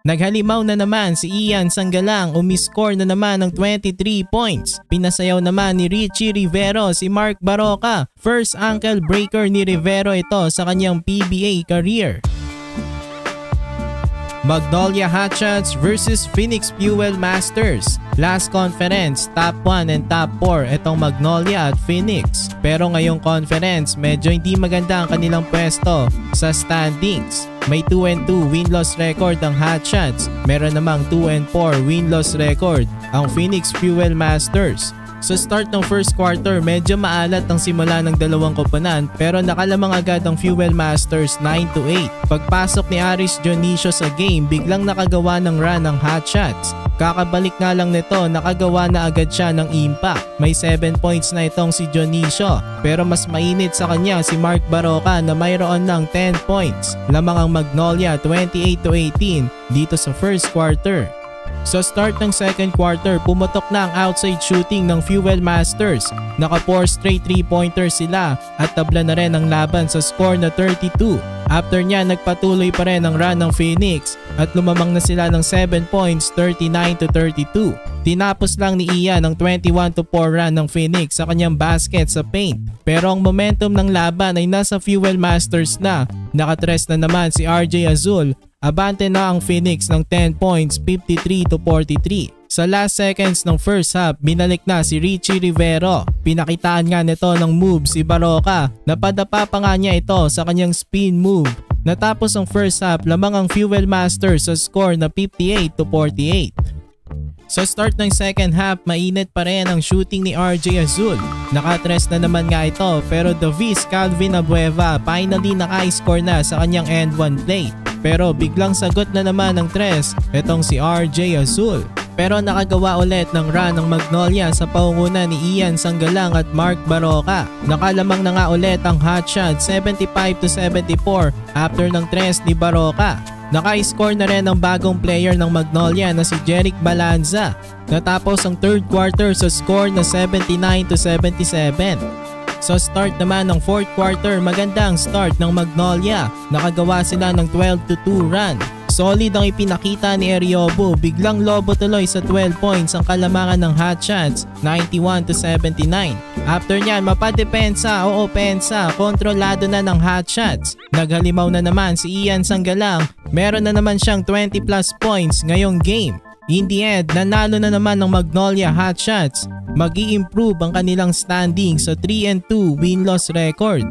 Naghalimaw na naman si Ian Sanggalang, umiscore na naman ng 23 points. Pinasayaw naman ni Richie Rivero si Mark Baroka. First ankle breaker ni Rivero ito sa kanyang PBA career. Magnolia Hotshots versus Phoenix Fuel Masters. Last conference, top 1 and top 4 itong Magnolia at Phoenix. Pero ngayong conference, medyo hindi maganda ang kanilang pwesto sa standings. May 2-2 win-loss record ang Hotshots. Meron namang 2-4 win-loss record ang Phoenix Fuel Masters. Sa start ng first quarter, medyo maalat ang simula ng dalawang koponan pero nakalamang agad ang Fuel Masters 9-8. Pagpasok ni Aris Dionisio sa game, biglang nakagawa ng run ang Hotshots. Kakabalik nga lang nito, nakagawa na agad siya ng impact. May 7 points na itong si Dionisio pero mas mainit sa kanya si Mark Baroka na mayroon ng 10 points. Lamang ang Magnolia 28-18 dito sa first quarter. Sa start ng second quarter, pumutok na ang outside shooting ng Fuel Masters. Naka 4 straight 3-pointers sila at tabla na rin ang laban sa score na 32. After niya, nagpatuloy pa rin ang run ng Phoenix at lumamang na sila ng 7 points 39-32. Tinapos lang ni Ian ang 21-4 run ng Phoenix sa kanyang basket sa paint. Pero ang momentum ng laban ay nasa Fuel Masters na. Nakatres na naman si RJ Azul. Abante na ang Phoenix ng 10 points 53-43. Sa last seconds ng first half, binalik na si Richie Rivero. Pinakitaan nga nito ng move si Baroka. Napadapa pa nga niya ito sa kanyang spin move. Natapos ang first half, lamang ang Fuel Masters sa score na 58-48. Sa start ng second half, mainit pa rin ang shooting ni RJ Azul. Nakatres na naman nga ito pero Davis Calvin Abueva finally naka-score na sa kanyang end one play. Pero biglang sagot na naman ng tres itong si RJ Azul. Pero nakagawa ulit ng run ng Magnolia sa paunguna ni Ian Sanggalang at Mark Baroka. Nakalamang na nga ulit ang Hotshots 75-74 after ng tres ni Baroka. Naka-score na rin ang bagong player ng Magnolia na si Jeric Balanza. Natapos ang third quarter sa score na 79-77. Sa start naman ng fourth quarter, magandang start ng Magnolia. Nakagawa sila ng 12-2 run. Solid ang ipinakita ni Eriobo, biglang lobo tuloy sa 12 points ang kalamangan ng Hotshots 91-79. After nyan, mapadepensa o opensa, kontrolado na ng Hotshots. Naghalimaw na naman si Ian Sanggalang, meron na naman siyang 20 plus points ngayong game. In the end, nanalo na naman ng Magnolia Hotshots. Mag-i-improve ang kanilang standing sa 3-2 win-loss record.